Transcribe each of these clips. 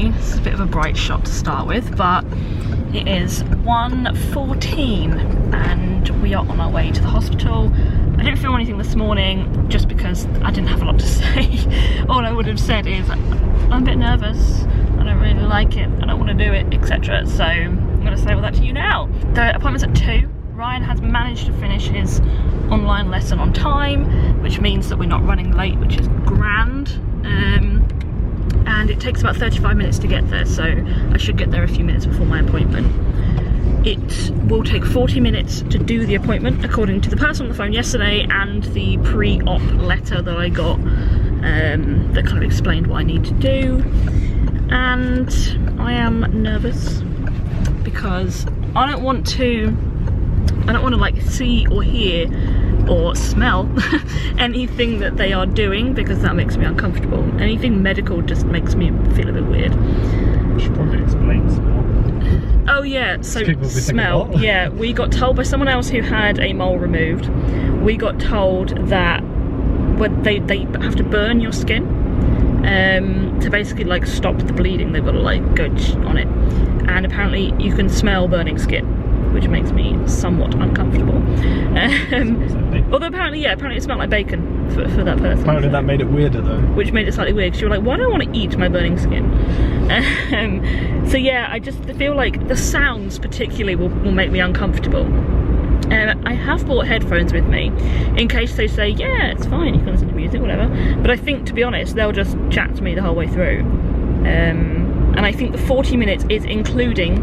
early. This is a bit of a bright shot to start with, but it is 1:14 and we are on our way to the hospital. I didn't film anything this morning just because I didn't have a lot to say. All I would have said is I'm a bit nervous, I don't really like it, I don't want to do it, etc. So I'm going to say all that to you now. The appointment's at 2. Ryan has managed to finish his online lesson on time, which means that we're not running late, which is grand. And it takes about 35 minutes to get there, so I should get there a few minutes before my appointment. It will take 40 minutes to do the appointment, according to the person on the phone yesterday and the pre-op letter that I got that kind of explained what I need to do. And I am nervous because I don't want to like see or hear or smell anything that they are doing, because that makes me uncomfortable. Anything medical just makes me feel a bit weird. You should probably explain smell. Oh yeah, so smell. Yeah, we got told by someone else who had a mole removed. We got told that they have to burn your skin to basically like stop the bleeding. They've got to like go on it, and apparently you can smell burning skin, which makes me somewhat uncomfortable. Although apparently it smelled like bacon for that person. Apparently that made it weirder though. Which made it slightly weird, because you were like, why do I want to eat my burning skin? So yeah, I just feel like the sounds particularly will make me uncomfortable. I have brought headphones with me in case they say, yeah, it's fine, you can listen to music, whatever. But I think, to be honest, they'll just chat to me the whole way through. And I think the 40 minutes is including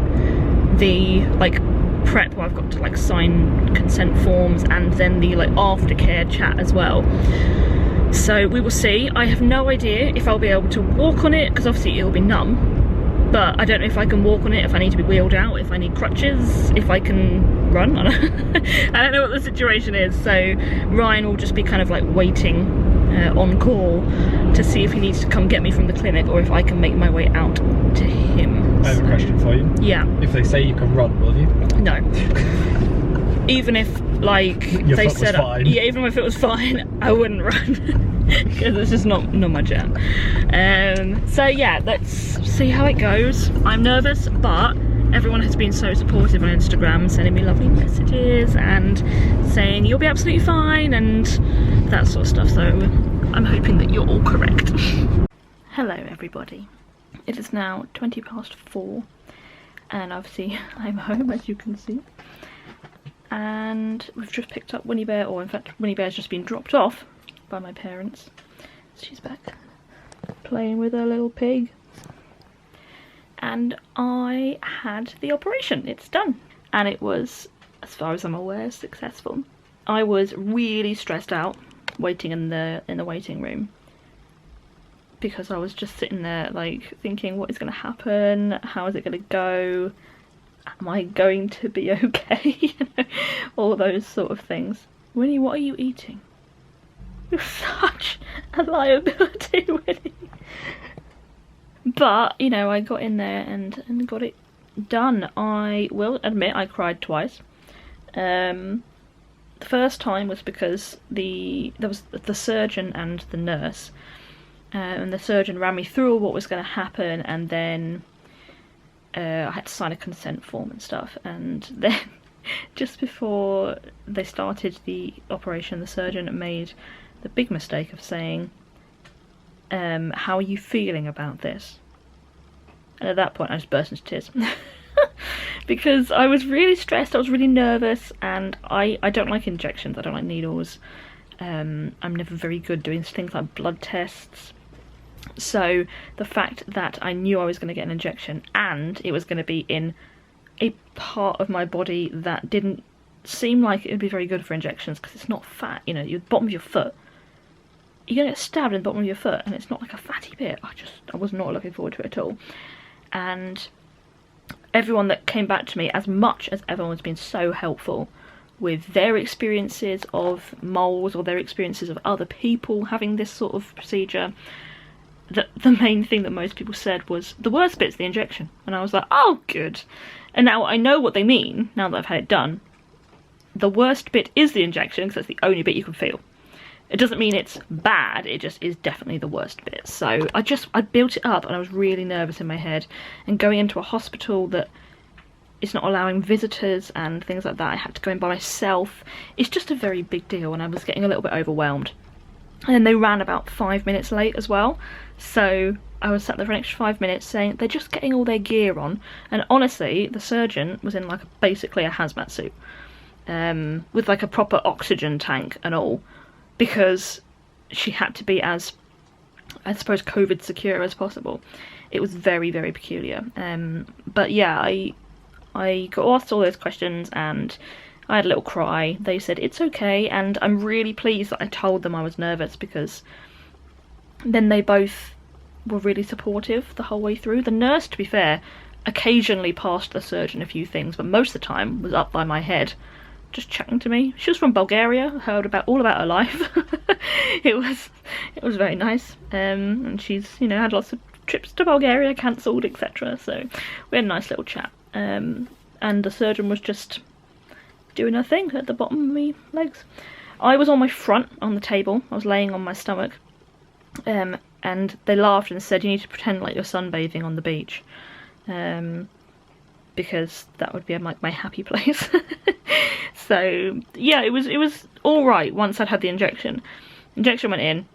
the like prep where I've got to like sign consent forms and then the like aftercare chat as well. So we will see. I have no idea if I'll be able to walk on it, because obviously it'll be numb, but I don't know if I can walk on it, if I need to be wheeled out, if I need crutches, if I can run. I don't know what the situation is. So Ryan will just be kind of like waiting on call to see if he needs to come get me from the clinic or if I can make my way out to him. I have a question for you. Yeah. If they say you can run, will you? No. Even if like they said, yeah, even if it was fine, I wouldn't run because it's just not my jam. So yeah, let's see how it goes. I'm nervous, but everyone has been so supportive on Instagram, sending me lovely messages and saying you'll be absolutely fine and that sort of stuff. So I'm hoping that you're all correct. Hello everybody. It is now 4:20 and obviously I'm home, as you can see, and we've just picked up Winnie Bear, or in fact Winnie Bear's just been dropped off by my parents. She's back playing with her little pig, and I had the operation. It's done, and it was, as far as I'm aware, successful. I was really stressed out waiting in the waiting room, because I was just sitting there like thinking, what is going to happen? How is it going to go? Am I going to be okay? You know, all those sort of things. Winnie, what are you eating? You're such a liability, Winnie. But, you know, I got in there and got it done. I will admit I cried twice. The first time was because there was the surgeon and the nurse. And the surgeon ran me through what was going to happen, and then I had to sign a consent form and stuff. And then just before they started the operation, the surgeon made the big mistake of saying, how are you feeling about this? And at that point I just burst into tears. Because I was really stressed, I was really nervous, and I don't like injections, I don't like needles. I'm never very good doing things like blood tests. So the fact that I knew I was going to get an injection and it was going to be in a part of my body that didn't seem like it would be very good for injections, because it's not fat, you know, the bottom of your foot. You're going to get stabbed in the bottom of your foot and it's not like a fatty bit. I was not looking forward to it at all. And everyone that came back to me, as much as everyone has been so helpful with their experiences of moles or their experiences of other people having this sort of procedure, the main thing that most people said was the worst bit's the injection. And I was like, oh good. And now I know what they mean, now that I've had it done. The worst bit is the injection, because that's the only bit you can feel. It doesn't mean it's bad, it just is definitely the worst bit. So I built it up and I was really nervous in my head, and going into a hospital that is not allowing visitors and things like that, I had to go in by myself. It's just a very big deal, and I was getting a little bit overwhelmed. And then they ran about 5 minutes late as well, so I was sat there for an extra 5 minutes saying they're just getting all their gear on. And honestly, the surgeon was in like basically a hazmat suit, with like a proper oxygen tank and all, because she had to be as, I suppose, COVID secure as possible. It was very, very peculiar. But yeah, I got asked all those questions and I had a little cry. They said it's okay, and I'm really pleased that I told them I was nervous, because then they both were really supportive the whole way through. The nurse, to be fair, occasionally passed the surgeon a few things, but most of the time was up by my head, just chatting to me. She was from Bulgaria, heard all about her life. it was very nice, and she's, you know, had lots of trips to Bulgaria cancelled, etc. So we had a nice little chat, and the surgeon was just doing her thing at the bottom of my legs. I was on my front on the table. I was laying on my stomach, and they laughed and said you need to pretend like you're sunbathing on the beach, because that would be like my happy place. So yeah, it was all right once I'd had the injection. Injection went in,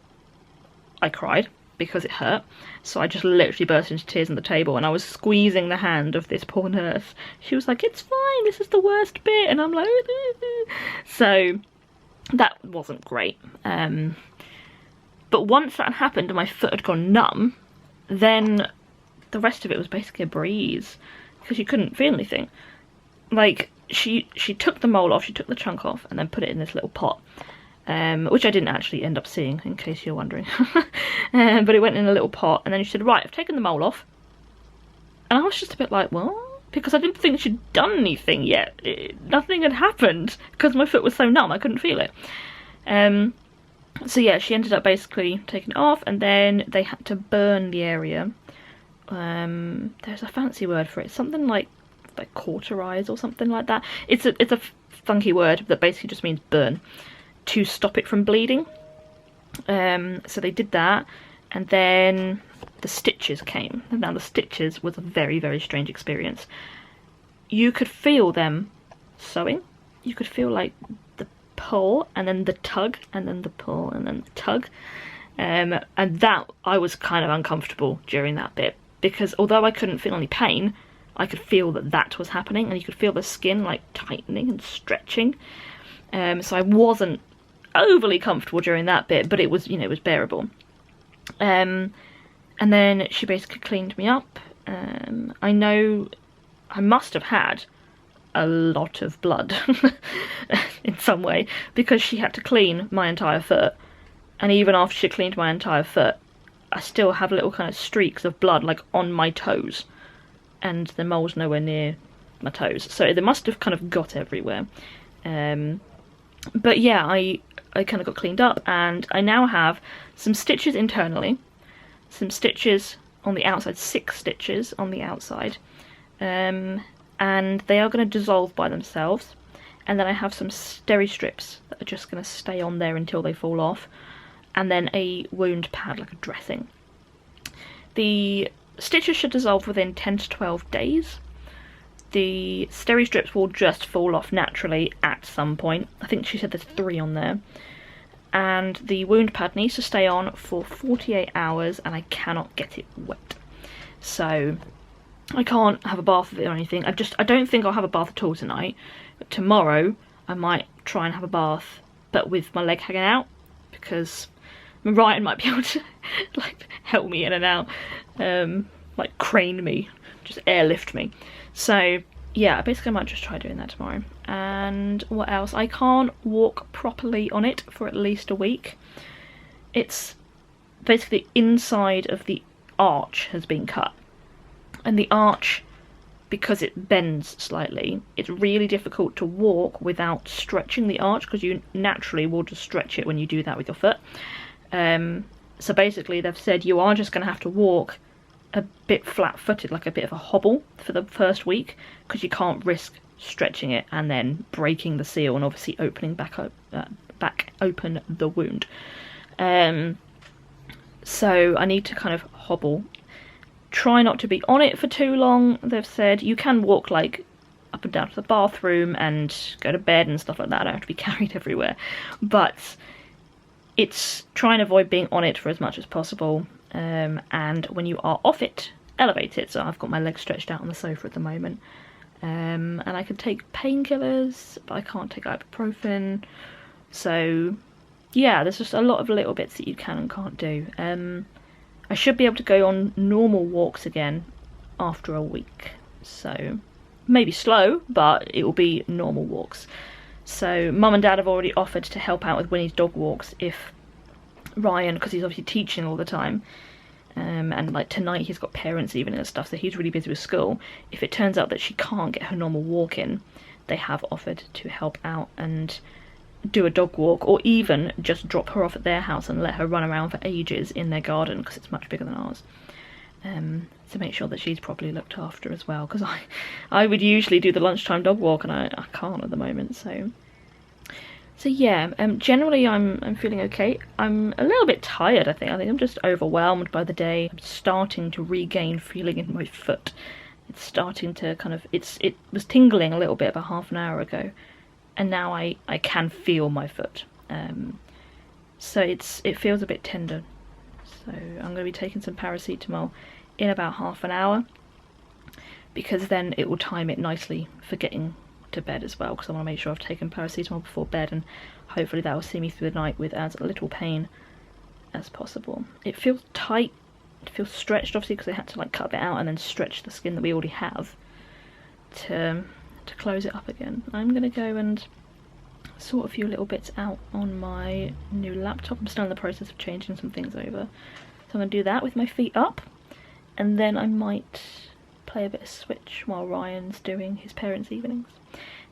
I cried because it hurt, so I just literally burst into tears on the table, and I was squeezing the hand of this poor nurse. She was like, it's fine, this is the worst bit, and I'm like so that wasn't great. But once that happened and my foot had gone numb, then the rest of it was basically a breeze, because you couldn't feel anything. Like, she took the mole off, she took the chunk off, and then put it in this little pot, which I didn't actually end up seeing, in case you're wondering. But it went in a little pot, and then she said, right, I've taken the mole off. And I was just a bit like, what? Because I didn't think she'd done anything yet. Nothing had happened, because my foot was so numb, I couldn't feel it. So yeah, she ended up basically taking it off, and then they had to burn the area. There's a fancy word for it, something like cauterize or something like that. It's a funky word that basically just means burn, to stop it from bleeding. So they did that, and then the stitches came. Now the stitches was a very, very strange experience. You could feel them sewing. You could feel like the pull and then the tug and then the pull and then the tug, and that, I was kind of uncomfortable during that bit, because although I couldn't feel any pain, I could feel that was happening, and you could feel the skin like tightening and stretching. So I wasn't overly comfortable during that bit, but it was, you know, it was bearable. And then she basically cleaned me up. I know I must have had a lot of blood in some way, because she had to clean my entire foot, and even after she cleaned my entire foot, I still have little kind of streaks of blood like on my toes, and the mole's nowhere near my toes, so they must have kind of got everywhere. But yeah, I kind of got cleaned up, and I now have some stitches internally, some stitches on the outside, 6 stitches on the outside, and they are going to dissolve by themselves, and then I have some steri-strips that are just going to stay on there until they fall off, and then a wound pad, like a dressing. The stitches should dissolve within 10 to 12 days. The steri-strips will just fall off naturally at some point. I think she said there's 3 on there. And the wound pad needs to stay on for 48 hours, and I cannot get it wet. So I can't have a bath with it or anything. I don't think I'll have a bath at all tonight. But tomorrow I might try and have a bath, but with my leg hanging out, because Ryan might be able to like help me in and out, like crane me, just airlift me. So yeah, basically I might just try doing that tomorrow. And what else? I can't walk properly on it for at least a week. It's basically the inside of the arch has been cut, and the arch, because it bends slightly, it's really difficult to walk without stretching the arch, because you naturally will just stretch it when you do that with your foot. So basically they've said you are just going to have to walk a bit flat-footed, like a bit of a hobble for the first week, because you can't risk stretching it and then breaking the seal and obviously opening back up, back open the wound. So I need to kind of hobble. Try not to be on it for too long. They've said you can walk like up and down to the bathroom and go to bed and stuff like that. I don't have to be carried everywhere. But it's trying to avoid being on it for as much as possible. And when you are off it, elevate it. So I've got my legs stretched out on the sofa at the moment. And I can take painkillers, but I can't take ibuprofen. So yeah, there's just a lot of little bits that you can and can't do. I should be able to go on normal walks again after a week. So maybe slow, but it will be normal walks. So Mum and Dad have already offered to help out with Winnie's dog walks if Ryan, because he's obviously teaching all the time, and like tonight he's got parents evening and stuff, so he's really busy with school. If it turns out that she can't get her normal walk in, they have offered to help out and do a dog walk, or even just drop her off at their house and let her run around for ages in their garden, because it's much bigger than ours, to make sure that she's properly looked after as well, because I would usually do the lunchtime dog walk and I can't at the moment. So yeah, generally I'm feeling okay. I'm a little bit tired, I think I'm just overwhelmed by the day. I'm starting to regain feeling in my foot. It's starting to kind of, it was tingling a little bit about half an hour ago, and now I can feel my foot. So it feels a bit tender. So I'm going to be taking some paracetamol in about half an hour, because then it will time it nicely for getting to bed as well, because I want to make sure I've taken paracetamol before bed, and hopefully that will see me through the night with as little pain as possible. It feels tight, it feels stretched obviously, because they had to like cut it out and then stretch the skin that we already have to close it up again. I'm going to go and sort a few little bits out on my new laptop. I'm still in the process of changing some things over, so I'm going to do that with my feet up, and then I might play a bit of Switch while Ryan's doing his parents' evenings,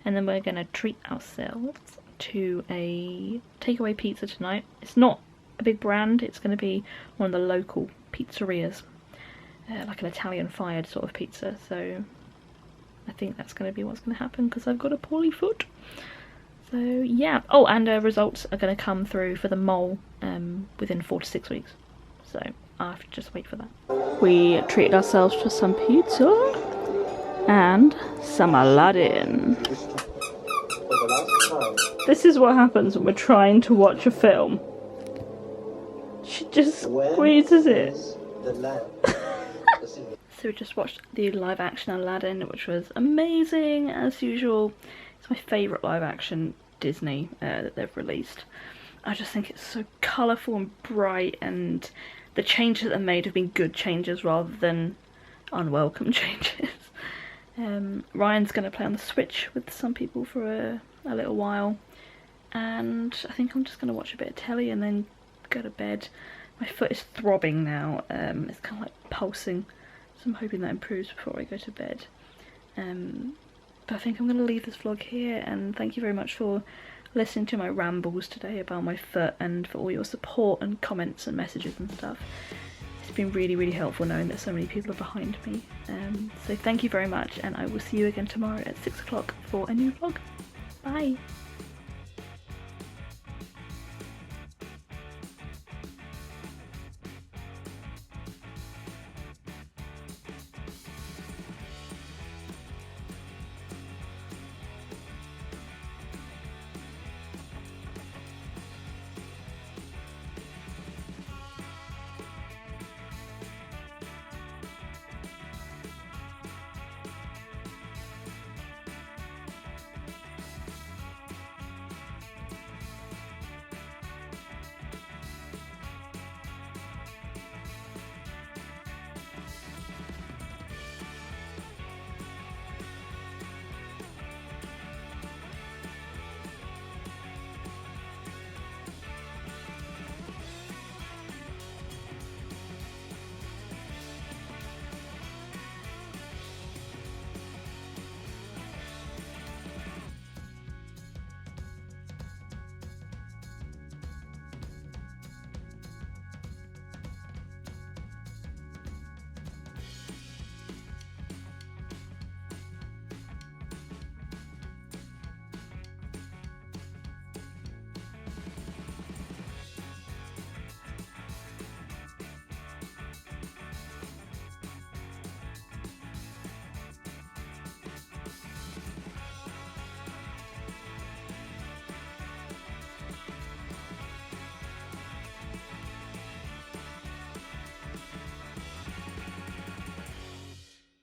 and then we're going to treat ourselves to a takeaway pizza tonight. It's not a big brand, it's going to be one of the local pizzerias, like an Italian fired sort of pizza, so I think that's going to be what's going to happen, because I've got a poorly foot. So yeah. Oh, and results are going to come through for the mole within 4 to 6 weeks, so I'll have to just wait for that. We treated ourselves to some pizza and some Aladdin. This is what happens when we're trying to watch a film. She just squeezes it. So we just watched the live action Aladdin, which was amazing as usual. It's my favourite live action Disney that they've released. I just think it's so colourful and bright, and the changes that they made have been good changes rather than unwelcome changes. Ryan's going to play on the Switch with some people for a little while, and I think I'm just going to watch a bit of telly and then go to bed. My foot is throbbing now, it's kind of like pulsing, so I'm hoping that improves before I go to bed. But I think I'm going to leave this vlog here, and thank you very much for listening to my rambles today about my foot, and for all your support and comments and messages and stuff. It's been really, really helpful knowing that so many people are behind me. So thank you very much, and I will see you again tomorrow at 6 o'clock for a new vlog. Bye!